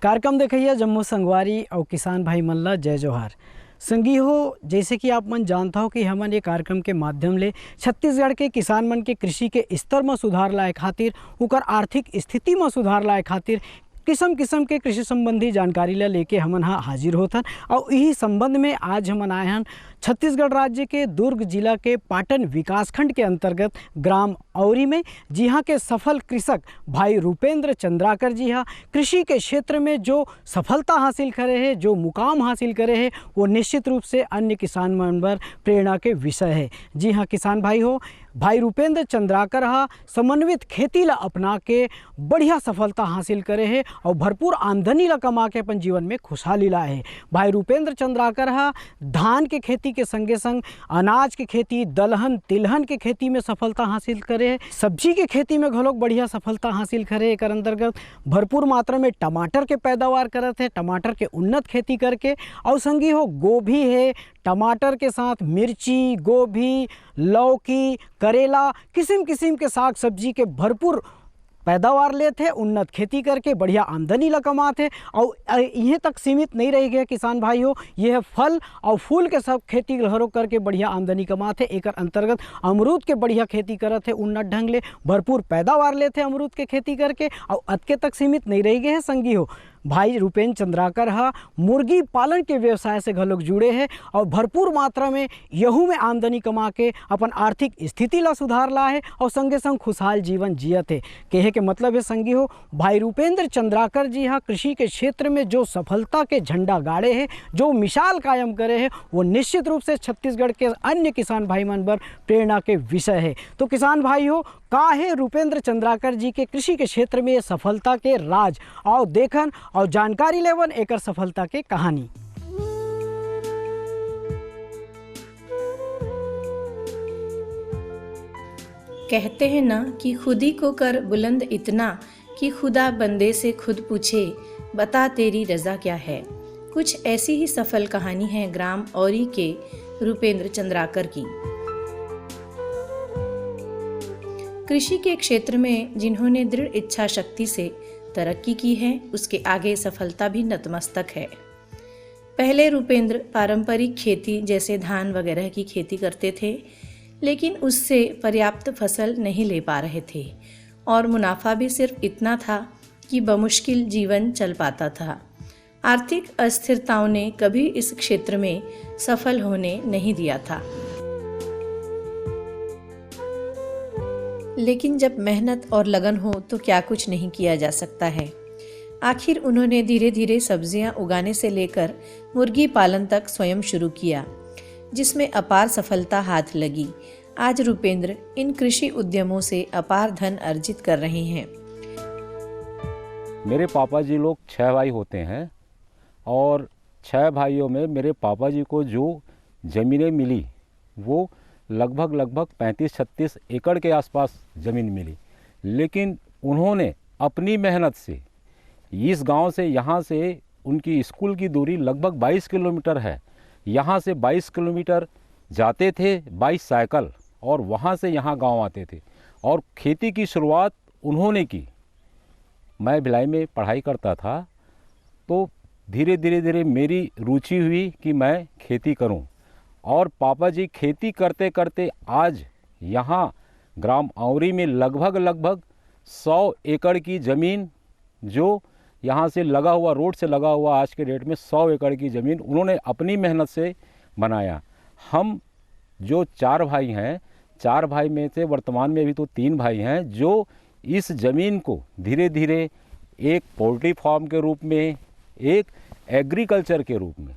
कार्यक्रम देखिए जम्मू संगवारी और किसान भाई मन ला जय जोहार। संगी हो, जैसे कि आप मन जानता हो कि हमन ये कार्यक्रम के माध्यम ले छत्तीसगढ़ के किसान मन के कृषि के स्तर में सुधार लाए खातिर, उकर आर्थिक स्थिति में सुधार लाए खातिर किस्म किस्म के कृषि संबंधी जानकारी ला लेके हमन हाँ हाजिर होथन। और यही संबंध में आज हमन आए हैं छत्तीसगढ़ राज्य के दुर्ग जिला के पाटन विकासखंड के अंतर्गत ग्राम औरी में, जी हाँ के सफल कृषक भाई रूपेंद्र चंद्राकर जी हाँ कृषि के क्षेत्र में जो सफलता हासिल करे हैं, जो मुकाम हासिल करे हैं, वो निश्चित रूप से अन्य किसान मन पर प्रेरणा के विषय है। जी हाँ किसान भाई हो, भाई रूपेंद्र चंद्राकर हाँ समन्वित खेती ला अपना के बढ़िया सफलता हासिल करे हैं और भरपूर आमदनी ला कमा के अपन जीवन में खुशहाली लाए है। भाई रूपेंद्र चंद्राकर हाँ धान के खेती के संगे संग अनाज के खेती, दलहन तिलहन के खेती में सफलता हासिल करे है। सब्जी के खेती में घलोक बढ़िया सफलता हासिल करे। एक अंतर्गत भरपूर मात्रा में टमाटर के पैदावार करत है, टमाटर के उन्नत खेती करके। और संगी हो गोभी है, टमाटर के साथ मिर्ची, गोभी, लौकी, करेला, किस्म किस्म के साग सब्जी के भरपूर पैदावार लेते हैं, उन्नत खेती करके बढ़िया आमदनी ला कमाते। और यहीं तक सीमित नहीं रह गए किसान भाई हो, यह फल और फूल के सब खेती घरों करके बढ़िया आमदनी कमाते। एक अंतर्गत अमरूद के बढ़िया खेती करते हैं, उन्नत ढंग ले भरपूर पैदावार लेते अमरूद के खेती करके। और अतके तक सीमित नहीं रह गए हैं संगी हो, भाई रूपेंद्र चंद्राकर हाँ मुर्गी पालन के व्यवसाय से घलोक जुड़े हैं और भरपूर मात्रा में यहू में आमदनी कमा के अपन आर्थिक स्थिति ला सुधार ला है और संगे संग खुशहाल जीवन जियत है। कहे के मतलब है संगी हो, भाई रूपेंद्र चंद्राकर जी हाँ कृषि के क्षेत्र में जो सफलता के झंडा गाड़े हैं, जो मिसाल कायम करे हैं, वो निश्चित रूप से छत्तीसगढ़ के अन्य किसान भाई मन पर प्रेरणा के विषय है। तो किसान भाई हो, का है रूपेंद्र चंद्राकर जी के कृषि के क्षेत्र में ये सफलता के राज, और देखन और जानकारी लेवन एकर सफलता के कहानी। कहते हैं ना कि खुदी को कर बुलंद इतना कि खुदा बंदे से खुद पूछे बता तेरी रजा क्या है। कुछ ऐसी ही सफल कहानी है ग्राम औरी के रूपेंद्र चंद्राकर की। कृषि के क्षेत्र में जिन्होंने दृढ़ इच्छा शक्ति से तरक्की की है, उसके आगे सफलता भी नतमस्तक है। पहले रूपेंद्र पारंपरिक खेती जैसे धान वगैरह की खेती करते थे, लेकिन उससे पर्याप्त फसल नहीं ले पा रहे थे और मुनाफा भी सिर्फ इतना था कि बमुश्किल जीवन चल पाता था। आर्थिक अस्थिरताओं ने कभी इस क्षेत्र में सफल होने नहीं दिया था। लेकिन जब मेहनत और लगन हो तो क्या कुछ नहीं किया जा सकता है। आखिर उन्होंने धीरे धीरे सब्जियां उगाने से लेकर मुर्गी पालन तक स्वयं शुरू किया, जिसमें अपार सफलता हाथ लगी। आज रूपेंद्र इन कृषि उद्यमों से अपार धन अर्जित कर रहे हैं। मेरे पापा जी लोग 6 भाई होते हैं और 6 भाइयों में मेरे पापा जी को जो ज़मीनें मिली वो लगभग 35-36 एकड़ के आसपास ज़मीन मिली। लेकिन उन्होंने अपनी मेहनत से इस गांव से यहाँ से उनकी स्कूल की दूरी लगभग 22 किलोमीटर है। यहाँ से 22 किलोमीटर जाते थे 22 साइकिल और वहाँ से यहाँ गांव आते थे और खेती की शुरुआत उन्होंने की। मैं भिलाई में पढ़ाई करता था तो धीरे धीरे मेरी रुचि हुई कि मैं खेती करूं और पापा जी खेती करते करते आज यहाँ ग्राम औरी में लगभग 100 एकड़ की ज़मीन, जो यहाँ से लगा हुआ रोड से लगा हुआ आज के डेट में 100 एकड़ की ज़मीन उन्होंने अपनी मेहनत से बनाया। हम जो 4 भाई हैं, 4 भाई में से वर्तमान में अभी तो 3 भाई हैं जो इस ज़मीन को धीरे धीरे एक पोल्ट्री फार्म के रूप में, एक एग्रीकल्चर के रूप में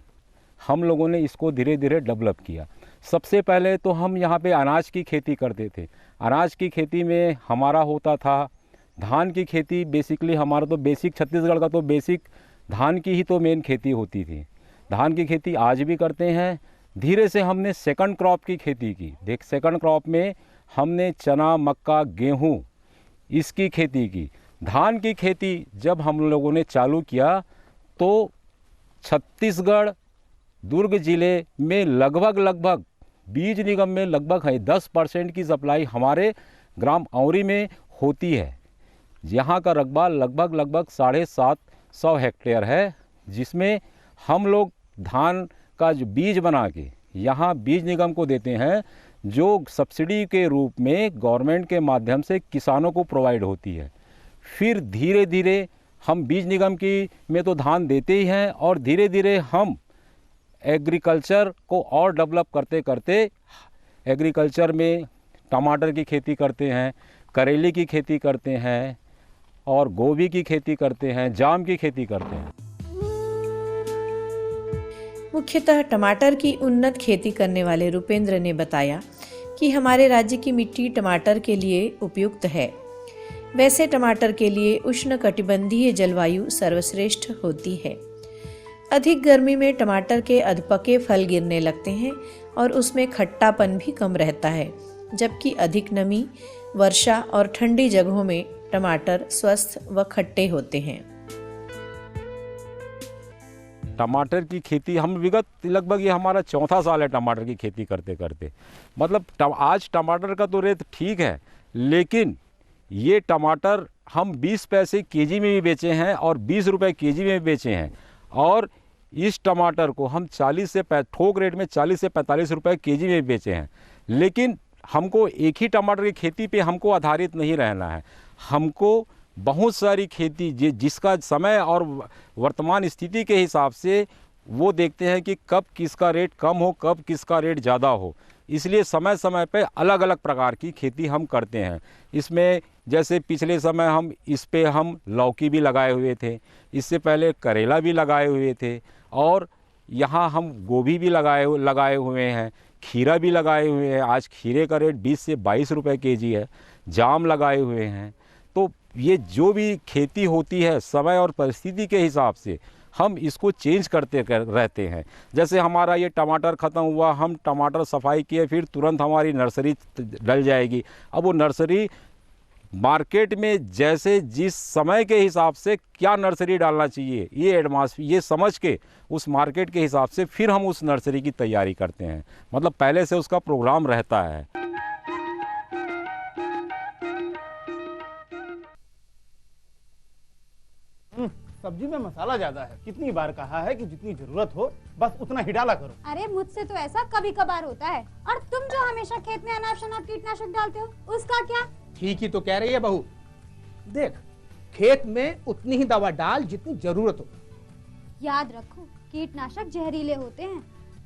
हम लोगों ने इसको धीरे धीरे डेवलप किया। सबसे पहले तो हम यहाँ पे अनाज की खेती करते थे। अनाज की खेती में हमारा होता था धान की खेती। बेसिकली हमारा तो बेसिक छत्तीसगढ़ का तो बेसिक धान की ही तो मेन खेती होती थी। धान की खेती आज भी करते हैं। धीरे से हमने सेकंड क्रॉप की खेती की। देख, सेकंड क्रॉप में हमने चना, मक्का, गेहूँ इसकी खेती की। धान की खेती जब हम लोगों ने चालू किया तो छत्तीसगढ़ दुर्ग ज़िले में लगभग बीज निगम में लगभग 10% की सप्लाई हमारे ग्राम औरी में होती है। यहाँ का रकबा लगभग 7.5 100 हेक्टेयर है, जिसमें हम लोग धान का जो बीज बना के यहाँ बीज निगम को देते हैं, जो सब्सिडी के रूप में गवर्नमेंट के माध्यम से किसानों को प्रोवाइड होती है। फिर धीरे धीरे हम बीज निगम की में तो धान देते ही हैं, और धीरे धीरे हम एग्रीकल्चर को और डेवलप करते करते एग्रीकल्चर में टमाटर की खेती करते हैं, करेले की खेती करते हैं, और गोभी की खेती करते हैं, जाम की खेती करते हैं। मुख्यतः टमाटर की उन्नत खेती करने वाले रुपेंद्र ने बताया कि हमारे राज्य की मिट्टी टमाटर के लिए उपयुक्त है। वैसे टमाटर के लिए उष्णकटिबंधीय जलवायु सर्वश्रेष्ठ होती है। अधिक गर्मी में टमाटर के अधपके फल गिरने लगते हैं और उसमें खट्टापन भी कम रहता है, जबकि अधिक नमी, वर्षा और ठंडी जगहों में टमाटर स्वस्थ व खट्टे होते हैं। टमाटर की खेती हम विगत लगभग ये हमारा 4था साल है टमाटर की खेती करते करते। मतलब आज टमाटर का तो रेट ठीक है, लेकिन ये टमाटर हम 20 पैसे केजी में भी बेचे हैं और 20 रुपए केजी में भी बेचे हैं, और इस टमाटर को हम थोक रेट में 40 से 45 रुपए केजी में भी बेचे हैं। लेकिन हमको एक ही टमाटर की खेती पे हमको आधारित नहीं रहना है, हमको बहुत सारी खेती जिसका समय और वर्तमान स्थिति के हिसाब से वो देखते हैं कि कब किसका रेट कम हो, कब किसका रेट ज़्यादा हो। इसलिए समय समय पे अलग अलग प्रकार की खेती हम करते हैं। इसमें जैसे पिछले समय हम लौकी भी लगाए हुए थे, इससे पहले करेला भी लगाए हुए थे, और यहाँ हम गोभी भी लगाए हुए हैं, खीरा भी लगाए हुए हैं। आज खीरे का रेट 20 से 22 रुपए केजी है। जाम लगाए हुए हैं। तो ये जो भी खेती होती है समय और परिस्थिति के हिसाब से हम इसको चेंज करते रहते हैं। जैसे हमारा ये टमाटर ख़त्म हुआ, हम टमाटर सफाई किए, फिर तुरंत हमारी नर्सरी डल जाएगी। अब वो नर्सरी मार्केट में जैसे जिस समय के हिसाब से क्या नर्सरी डालना चाहिए, ये समझ के उस मार्केट के हिसाब से फिर हम उस नर्सरी की तैयारी करते हैं। मतलब पहले से उसका प्रोग्राम रहता है। सब्जी में मसाला ज्यादा है। कितनी बार कहा है कि जितनी जरूरत हो बस उतना ही डाला करो। अरे मुझसे तो ऐसा कभी कभार होता है। और तुम जो हमेशा खेत में अनाप शनाप कीटनाशक डालते हो, उसका क्या? ठीक ही तो कह रही है बहू। देख, खेत में उतनी ही दवा डाल जितनी जरूरत हो। याद रखो, कीटनाशक जहरीले होते हैं।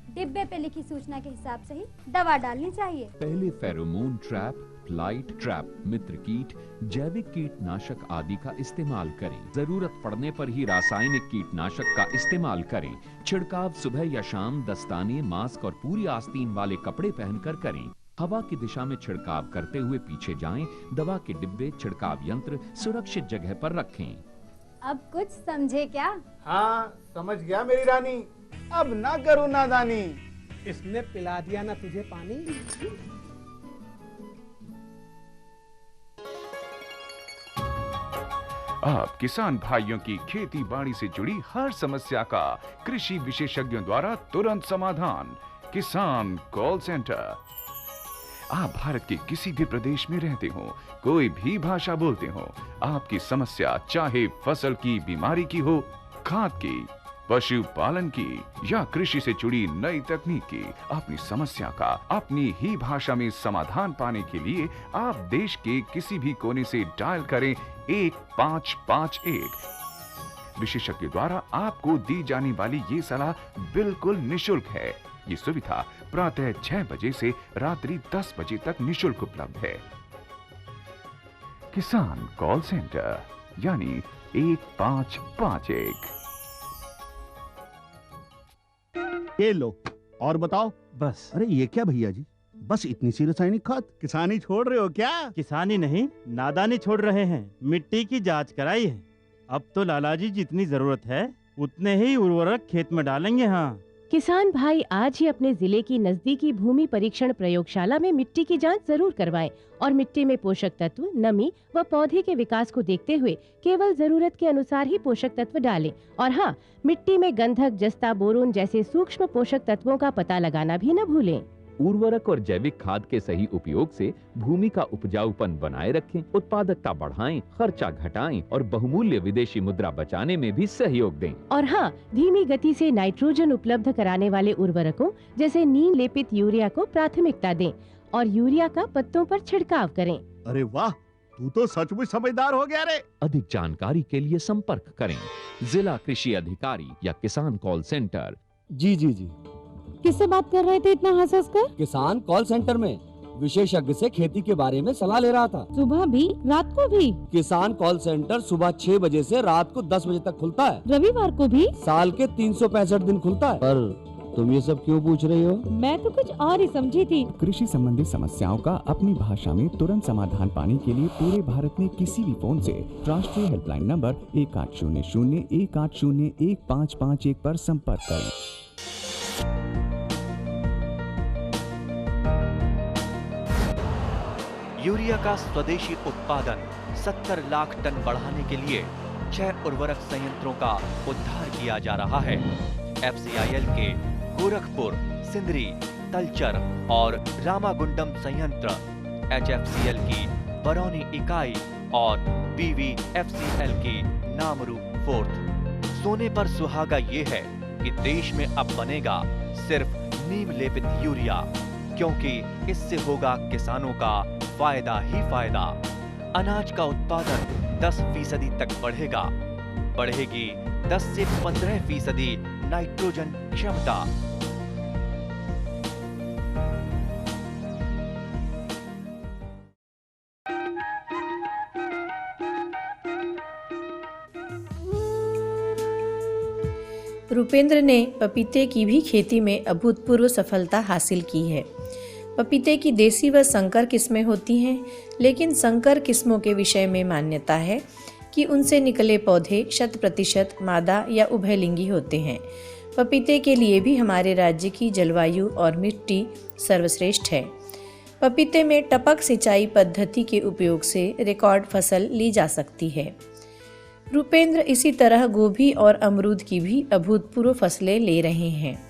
डिब्बे पे लिखी सूचना के हिसाब से ही दवा डालनी चाहिए। पहले फेरोमोन ट्रैप, फ्लाइट ट्रैप, मित्र कीट, जैविक कीटनाशक आदि का इस्तेमाल करें। जरूरत पड़ने पर ही रासायनिक कीटनाशक का इस्तेमाल करें। छिड़काव सुबह या शाम दस्ताने, मास्क और पूरी आस्तीन वाले कपड़े पहनकर करें। हवा की दिशा में छिड़काव करते हुए पीछे जाएं। दवा के डिब्बे, छिड़काव यंत्र सुरक्षित जगह पर रखें। अब कुछ समझे क्या? हाँ, समझ गया मेरी रानी। अब ना करो नादानी। इसने पिला दिया ना तुझे पानी। आप किसान भाइयों की खेती बाड़ी से जुड़ी हर समस्या का कृषि विशेषज्ञों द्वारा तुरंत समाधान। किसान कॉल सेंटर। आप भारत के किसी भी प्रदेश में रहते हो, कोई भी भाषा बोलते हो, आपकी समस्या चाहे फसल की बीमारी की हो, खाद की, पशुपालन की या कृषि से जुड़ी नई तकनीक की, अपनी समस्या का अपनी ही भाषा में समाधान पाने के लिए आप देश के किसी भी कोने से डायल करें 1551। विशेषज्ञ द्वारा आपको दी जाने वाली ये सलाह बिल्कुल निशुल्क है। ये सुविधा प्रातः 6 बजे से रात्रि 10 बजे तक निशुल्क उपलब्ध है। किसान कॉल सेंटर यानी 1551। ये लो और बताओ। बस। अरे ये क्या भैया जी, बस इतनी सी रासायनिक खाद? किसानी छोड़ रहे हो क्या? किसानी नहीं, नादानी छोड़ रहे हैं। मिट्टी की जांच कराई है। अब तो लालाजी जितनी जरूरत है उतने ही उर्वरक खेत में डालेंगे। हाँ, किसान भाई आज ही अपने जिले की नजदीकी भूमि परीक्षण प्रयोगशाला में मिट्टी की जांच जरूर करवाएं और मिट्टी में पोषक तत्व, नमी व पौधे के विकास को देखते हुए केवल जरूरत के अनुसार ही पोषक तत्व डालें। और हाँ, मिट्टी में गंधक, जस्ता, बोरोन जैसे सूक्ष्म पोषक तत्वों का पता लगाना भी न भूलें। उर्वरक और जैविक खाद के सही उपयोग से भूमि का उपजाऊपन बनाए रखें, उत्पादकता बढ़ाएं, खर्चा घटाएं और बहुमूल्य विदेशी मुद्रा बचाने में भी सहयोग दें। और हाँ, धीमी गति से नाइट्रोजन उपलब्ध कराने वाले उर्वरकों जैसे नीम लेपित यूरिया को प्राथमिकता दें और यूरिया का पत्तों पर छिड़काव करें। अरे वाह, तू तो सचमुच समझदार हो गया रे। अधिक जानकारी के लिए संपर्क करें जिला कृषि अधिकारी या किसान कॉल सेंटर। जी। किससे बात कर रहे थे इतना हंस हंस कर? किसान कॉल सेंटर में विशेषज्ञ से खेती के बारे में सलाह ले रहा था। सुबह भी रात को भी? किसान कॉल सेंटर सुबह 6 बजे से रात को 10 बजे तक खुलता है। रविवार को भी? साल के 365 दिन खुलता है। पर तुम ये सब क्यों पूछ रही हो? मैं तो कुछ और ही समझी थी। कृषि संबंधी समस्याओं का अपनी भाषा में तुरंत समाधान पाने के लिए पूरे भारत में किसी भी फोन से राष्ट्रीय हेल्पलाइन नंबर 1800-180-1551 पर संपर्क करें। यूरिया का स्वदेशी उत्पादन 70 लाख टन बढ़ाने के लिए 6 उर्वरक संयंत्रों का उद्धार किया जा रहा है। FCIL के गोरखपुर, सिंदरी, तलचर और रामागुंडम संयंत्र, HFCL की बरौनी इकाई और BVFCL की नामरू फोर्थ। सोने पर सुहागा ये है कि देश में अब बनेगा सिर्फ नीम लेपित यूरिया, क्योंकि इससे होगा किसानों का फायदा ही फायदा। अनाज का उत्पादन 10% तक बढ़ेगी 10 से 15% नाइट्रोजन क्षमता। रुपेंद्र ने पपीते की भी खेती में अभूतपूर्व सफलता हासिल की है। पपीते की देसी व संकर किस्में होती हैं, लेकिन संकर किस्मों के विषय में मान्यता है कि उनसे निकले पौधे 100% मादा या उभयलिंगी होते हैं। पपीते के लिए भी हमारे राज्य की जलवायु और मिट्टी सर्वश्रेष्ठ है। पपीते में टपक सिंचाई पद्धति के उपयोग से रिकॉर्ड फसल ली जा सकती है। रुपेंद्र इसी तरह गोभी और अमरूद की भी अभूतपूर्व फसलें ले रहे हैं।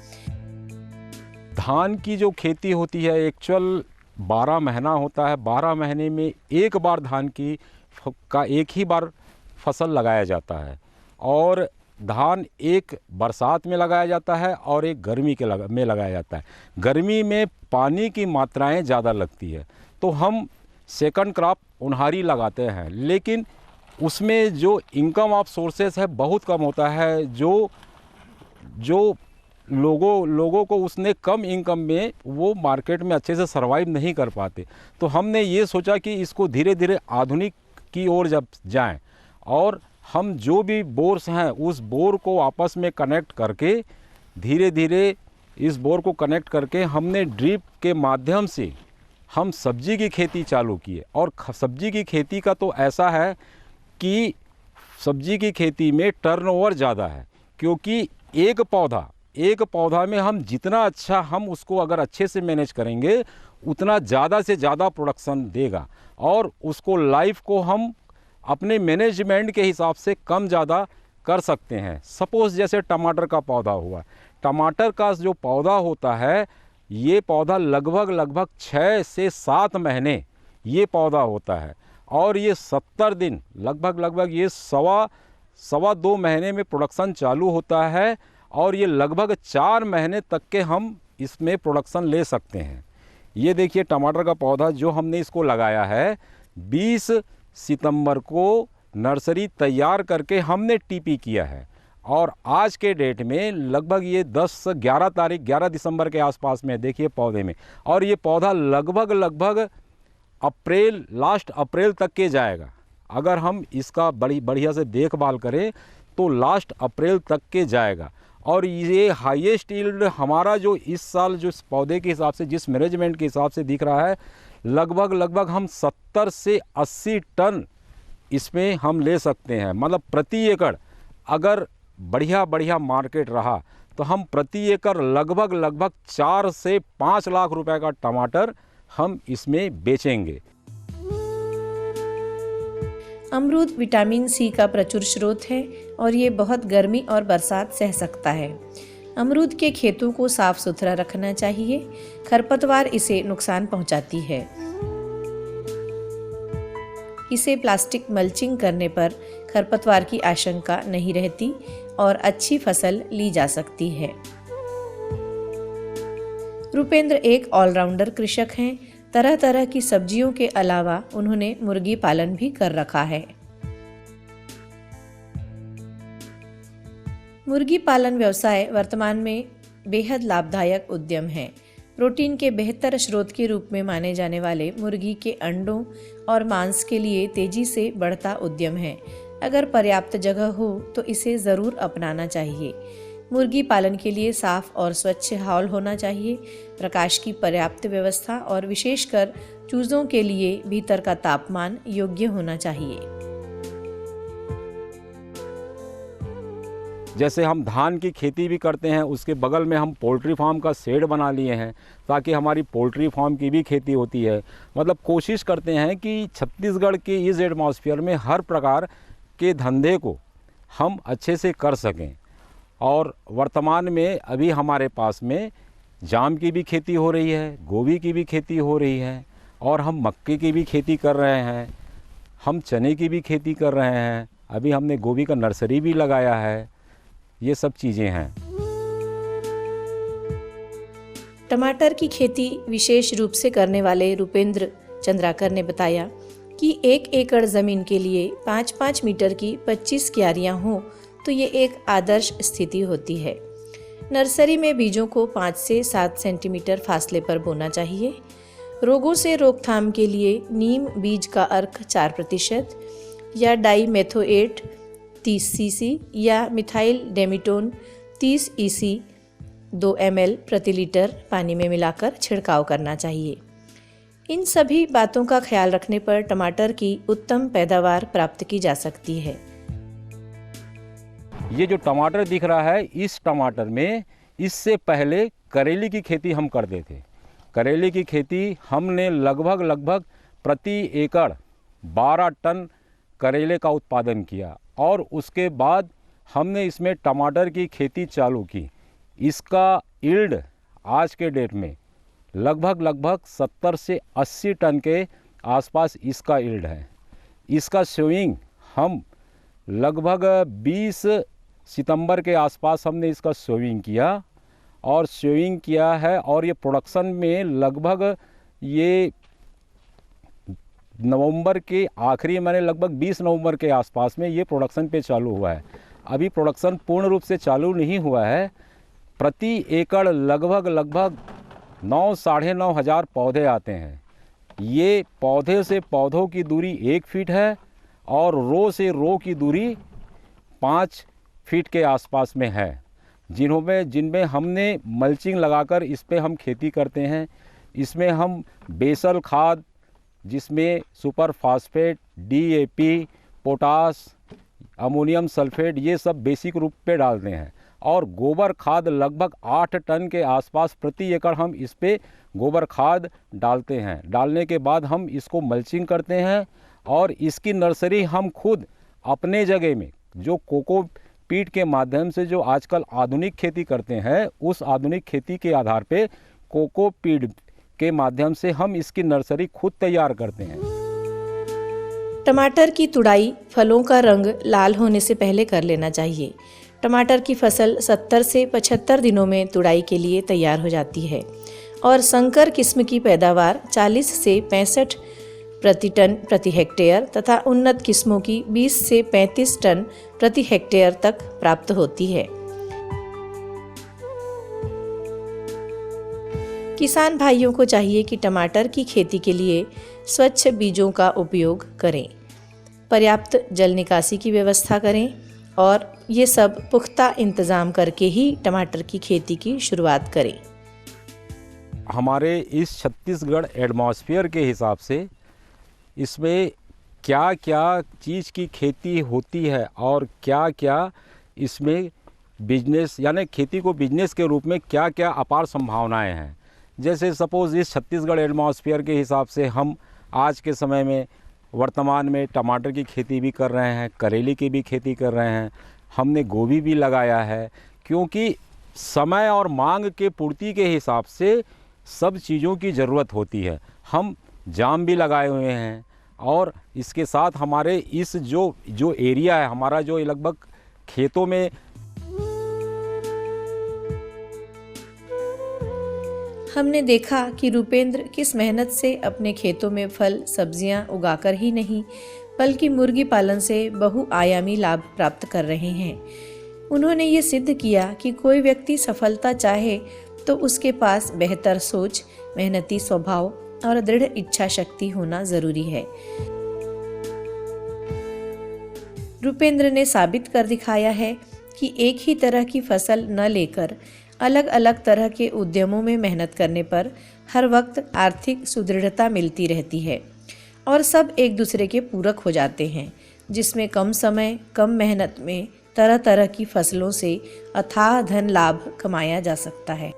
धान की जो खेती होती है एक्चुअल 12 महीना होता है। 12 महीने में एक बार धान की का एक ही बार फसल लगाया जाता है, और धान एक बरसात में लगाया जाता है और एक गर्मी में लगाया जाता है। गर्मी में पानी की मात्राएं ज़्यादा लगती है, तो हम सेकंड क्रॉप उन्हारी लगाते हैं, लेकिन उसमें जो इनकम ऑफ सोर्सेस है बहुत कम होता है। जो लोगों को उसने कम इनकम में वो मार्केट में अच्छे से सर्वाइव नहीं कर पाते। तो हमने ये सोचा कि इसको धीरे धीरे आधुनिक की ओर जब जाएं, और हम जो भी बोर्स हैं उस बोर को आपस में कनेक्ट करके धीरे धीरे इस बोर को कनेक्ट करके हमने ड्रिप के माध्यम से हम सब्जी की खेती चालू की है। और सब्जी की खेती का तो ऐसा है कि सब्जी की खेती में टर्नओवर ज़्यादा है, क्योंकि एक पौधा में हम जितना अच्छा हम उसको अगर अच्छे से मैनेज करेंगे उतना ज़्यादा से ज़्यादा प्रोडक्शन देगा, और उसको लाइफ को हम अपने मैनेजमेंट के हिसाब से कम ज़्यादा कर सकते हैं। सपोज़ जैसे टमाटर का पौधा हुआ, टमाटर का जो पौधा होता है ये पौधा लगभग 6 से 7 महीने ये पौधा होता है, और ये 70 दिन लगभग ये सवा 2 महीने में प्रोडक्शन चालू होता है, और ये लगभग 4 महीने तक के हम इसमें प्रोडक्शन ले सकते हैं। ये देखिए टमाटर का पौधा जो हमने इसको लगाया है 20 सितंबर को नर्सरी तैयार करके हमने टीपी किया है, और आज के डेट में लगभग ये 11 दिसंबर के आसपास में देखिए पौधे में, और ये पौधा लगभग लास्ट अप्रैल तक के जाएगा। अगर हम इसका बढ़िया से देखभाल करें तो लास्ट अप्रैल तक के जाएगा। और ये हाईएस्ट यील्ड हमारा जो इस साल जो इस पौधे के हिसाब से जिस मैनेजमेंट के हिसाब से दिख रहा है लगभग हम 70 से 80 टन इसमें हम ले सकते हैं। मतलब प्रति एकड़ अगर बढ़िया मार्केट रहा तो हम प्रति एकड़ लगभग 4 से 5 लाख रुपए का टमाटर हम इसमें बेचेंगे। अमरूद विटामिन सी का प्रचुर स्रोत है और ये बहुत गर्मी और बरसात सह सकता है। अमरूद के खेतों को साफ सुथरा रखना चाहिए। खरपतवार इसे नुकसान पहुंचाती है। इसे प्लास्टिक मल्चिंग करने पर खरपतवार की आशंका नहीं रहती और अच्छी फसल ली जा सकती है। रुपेंद्र एक ऑलराउंडर कृषक हैं। तरह तरह की सब्जियों के अलावा उन्होंने मुर्गी पालन भी कर रखा है। मुर्गी पालन व्यवसाय वर्तमान में बेहद लाभदायक उद्यम है। प्रोटीन के बेहतर स्रोत के रूप में माने जाने वाले मुर्गी के अंडों और मांस के लिए तेजी से बढ़ता उद्यम है। अगर पर्याप्त जगह हो तो इसे ज़रूर अपनाना चाहिए। मुर्गी पालन के लिए साफ और स्वच्छ हॉल होना चाहिए, प्रकाश की पर्याप्त व्यवस्था और विशेषकर चूज़ों के लिए भीतर का तापमान योग्य होना चाहिए। जैसे हम धान की खेती भी करते हैं, उसके बगल में हम पोल्ट्री फार्म का शेड बना लिए हैं ताकि हमारी पोल्ट्री फार्म की भी खेती होती है। मतलब कोशिश करते हैं कि छत्तीसगढ़ के इस एटमॉस्फेयर में हर प्रकार के धंधे को हम अच्छे से कर सकें। और वर्तमान में अभी हमारे पास में जाम की भी खेती हो रही है, गोभी की भी खेती हो रही है और हम मक्के की भी खेती कर रहे हैं, हम चने की भी खेती कर रहे हैं। अभी हमने गोभी का नर्सरी भी लगाया है। ये सब चीज़ें हैं। टमाटर की खेती विशेष रूप से करने वाले रुपेंद्र चंद्राकर ने बताया कि 1 एकड़ ज़मीन के लिए 5-5 मीटर की 25 क्यारियाँ हों तो ये एक आदर्श स्थिति होती है। नर्सरी में बीजों को 5 से 7 सेंटीमीटर फासले पर बोना चाहिए। रोगों से रोकथाम के लिए नीम बीज का अर्क 4% या डाईमेथोएट 30 सीसी या मिथाइल डेमिटोन 30 EC 2 ml प्रति लीटर पानी में मिलाकर छिड़काव करना चाहिए। इन सभी बातों का ख्याल रखने पर टमाटर की उत्तम पैदावार प्राप्त की जा सकती है। ये जो टमाटर दिख रहा है, इस टमाटर में इससे पहले करेले की खेती हम करते थे। करेले की खेती हमने लगभग प्रति एकड़ 12 टन करेले का उत्पादन किया और उसके बाद हमने इसमें टमाटर की खेती चालू की। इसका यील्ड आज के डेट में लगभग 70 से 80 टन के आसपास इसका यील्ड है। इसका सोइंग हम लगभग 20 सितंबर के आसपास हमने इसका सोइंग किया है और ये प्रोडक्शन में लगभग ये नवंबर के आखिरी महीने लगभग 20 नवंबर के आसपास में ये प्रोडक्शन पे चालू हुआ है। अभी प्रोडक्शन पूर्ण रूप से चालू नहीं हुआ है। प्रति एकड़ लगभग 9-9.5 हज़ार पौधे आते हैं। ये पौधे से पौधों की दूरी 1 फीट है और रो से रो की दूरी 5 फीट के आसपास में है, जिनमें हमने मल्चिंग लगाकर इस पे हम खेती करते हैं। इसमें हम बेसल खाद, जिसमें super phosphate, DAP, potash, ammonium sulphate, ये सब बेसिक रूप पे डालते हैं और गोबर खाद लगभग 8 टन के आसपास प्रति एकड़ हम इस पे गोबर खाद डालते हैं। डालने के बाद हम इसको मल्चिंग करते हैं और इसकी नर्सरी हम खुद अपने जगह में जो कोकोपीट के माध्यम से जो आजकल आधुनिक खेती करते हैं, उस आधुनिक खेती के आधार पे कोकोपीट के माध्यम से हम इसकी नर्सरी खुद तैयार करते हैं। टमाटर की तुड़ाई फलों का रंग लाल होने से पहले कर लेना चाहिए। टमाटर की फसल 70 से 75 दिनों में तुड़ाई के लिए तैयार हो जाती है और संकर किस्म की पैदावार 40 से 65 प्रति टन प्रति हेक्टेयर तथा उन्नत किस्मों की 20 से 35 टन प्रति हेक्टेयर तक प्राप्त होती है। किसान भाइयों को चाहिए कि टमाटर की खेती के लिए स्वच्छ बीजों का उपयोग करें, पर्याप्त जल निकासी की व्यवस्था करें और ये सब पुख्ता इंतज़ाम करके ही टमाटर की खेती की शुरुआत करें। हमारे इस छत्तीसगढ़ एटमॉस्फेयर के हिसाब से इसमें क्या क्या चीज़ की खेती होती है और क्या क्या इसमें बिजनेस यानी खेती को बिजनेस के रूप में क्या क्या अपार संभावनाएं हैं। जैसे सपोज़ इस छत्तीसगढ़ एटमॉस्फेयर के हिसाब से हम आज के समय में वर्तमान में टमाटर की खेती भी कर रहे हैं, करेले की भी खेती कर रहे हैं, हमने गोभी भी लगाया है, क्योंकि समय और मांग के पूर्ति के हिसाब से सब चीज़ों की ज़रूरत होती है। हम जाम भी लगाए हुए हैं और इसके साथ हमारे इस जो एरिया है हमारा, जो लगभग खेतों में हमने देखा कि रूपेंद्र किस मेहनत से अपने खेतों में फल सब्जियां उगाकर ही नहीं बल्कि मुर्गी पालन से बहुआयामी लाभ प्राप्त कर रहे हैं। उन्होंने ये सिद्ध किया कि कोई व्यक्ति सफलता चाहे तो उसके पास बेहतर सोच, मेहनती स्वभाव और दृढ़ इच्छा शक्ति होना जरूरी है। रूपेंद्र ने साबित कर दिखाया है कि एक ही तरह की फसल न लेकर अलग अलग तरह के उद्यमों में मेहनत करने पर हर वक्त आर्थिक सुदृढ़ता मिलती रहती है और सब एक दूसरे के पूरक हो जाते हैं, जिसमें कम समय कम मेहनत में तरह तरह की फसलों से अथाह धन लाभ कमाया जा सकता है।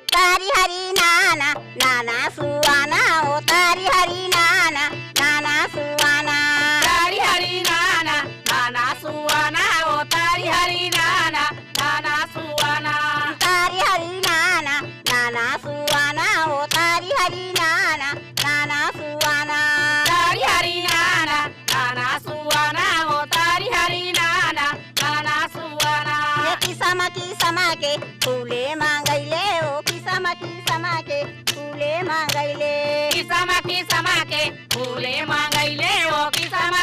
तारी हरी नाना नाना सुवाना ओ तारी हरी नाना नाना सुवाना, तारी हरी नाना नाना सुवाना ओ तारी हरी नाना नाना सुवाना, तारी हरी नाना नाना सुवाना ओ तारी हरी नाना नाना सुवाना, तारी हरी नाना नाना सुवाना ओ तारी हरी नाना नाना सुवाना। ये किसम के फूले मांगैले ओ किसम के फूले मांगैले, किसम के फूले मांगैले ओ किसम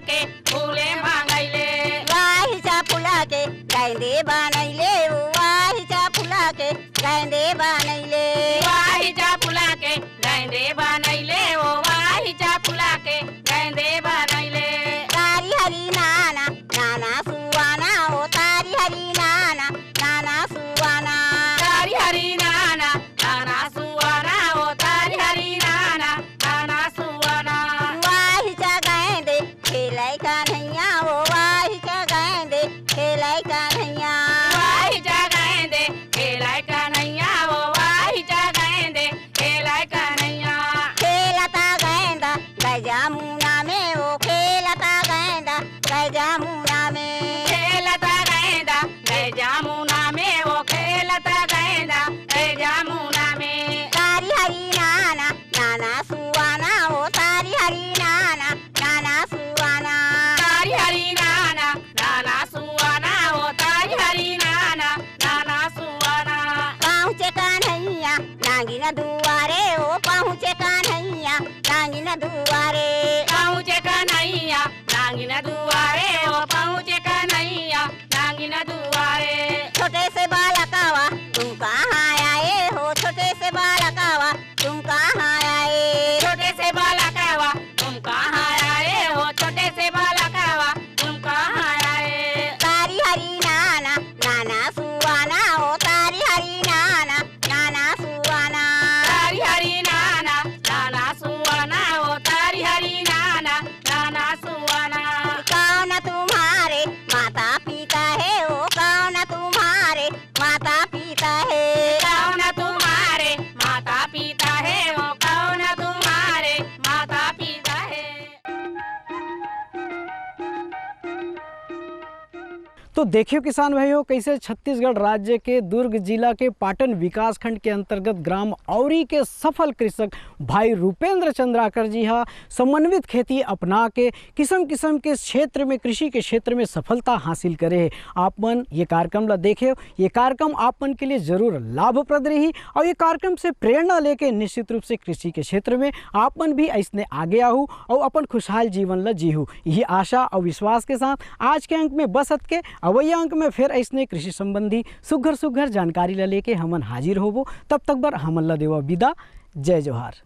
के फूले मांगैले। वाहिचा फूला के गेंदे बनैले ओ वाहिचा फूला के गेंदे बनैले, वाहिचा फूला के गेंदे बनैले ओ वाहिचा फूला के गेंदे बनैले। तारी हरी नाना नाना सुवाना ओ तारी हरी नाना नाना सुवाना, तारी हरी नाना नाना सुवाना ओ तारी हरी नाना नाना सुवाना। वाहिचा गेंदे खेलै कन्हैया ओ वाहिचा गेंदे खेलै कन्हैया, वाहिचा गेंदे खेलै कन्हैया ओ वाहिचा गेंदे खेलै कन्हैया। खेलता गेंदा गजामुना में ओ खेलता गेंदा गजामुना में, खेलता गेंदा गजामुना में ओ खेलता गेंदा गजामुना में। तारी हरी नाना नाना सुवाना ओ तारी हरी नाना नाना सुवाना, तारी हरी नाना नाना सुवाना ओ तारी हरी नाना नाना सुवाना। पहुँचे कन्हैया नांगिन दुआरे ओ पहुँचे कन्हैया नांगिन दुआरे, पहुँचे कन्हैया नांगिन दुआरे ओ पहुँचे कन्हैया नांगिन दुआरे। छोटे से बालकावा तुम कहाँ आए हो, छोटे से बालकावा तुम कहाँ आए, छोटे से बालकावा तुम कहाँ आए हो, छोटे से बालकावा तुम कहाँ आए। तारी हरी नाना नाना सुवाना ओ तारी हरी नाना नाना सुवाना, तारी हरी नाना नाना सुवाना ओ तारी हरी नाना नाना सुवाना। कौन तुम्हारे माता पिता है ओ कौन तुम्हारे माता पिता है, कौन तुम्हारे माता पिता है ओ कौन तुम्हारे माता पिता है। तो देखियो किसान भाइयों, कैसे छत्तीसगढ़ राज्य के दुर्ग जिला के पाटन विकास खंड के अंतर्गत ग्राम औरी के सफल कृषक भाई रूपेंद्र चंद्राकर जी हा समन्वित खेती अपना के किस्म किस्म के क्षेत्र में कृषि के क्षेत्र में सफलता हासिल करे है। आप मन ये कार्यक्रम ला देखे, ये कार्यक्रम आप मन के लिए जरूर लाभप्रद रही और ये कार्यक्रम से प्रेरणा लेके निश्चित रूप से कृषि के क्षेत्र में आप मन भी ऐसने आगे आहू और अपन खुशहाल जीवन ला जीहू। यही आशा और विश्वास के साथ आज के अंक में बसत के अवैया अंक में फिर ऐसने कृषि संबंधी सुघर सुघर जानकारी ला लेके हमन हाजिर होबो। तब तक बर हमन ला देवा विदा। जय जोहार।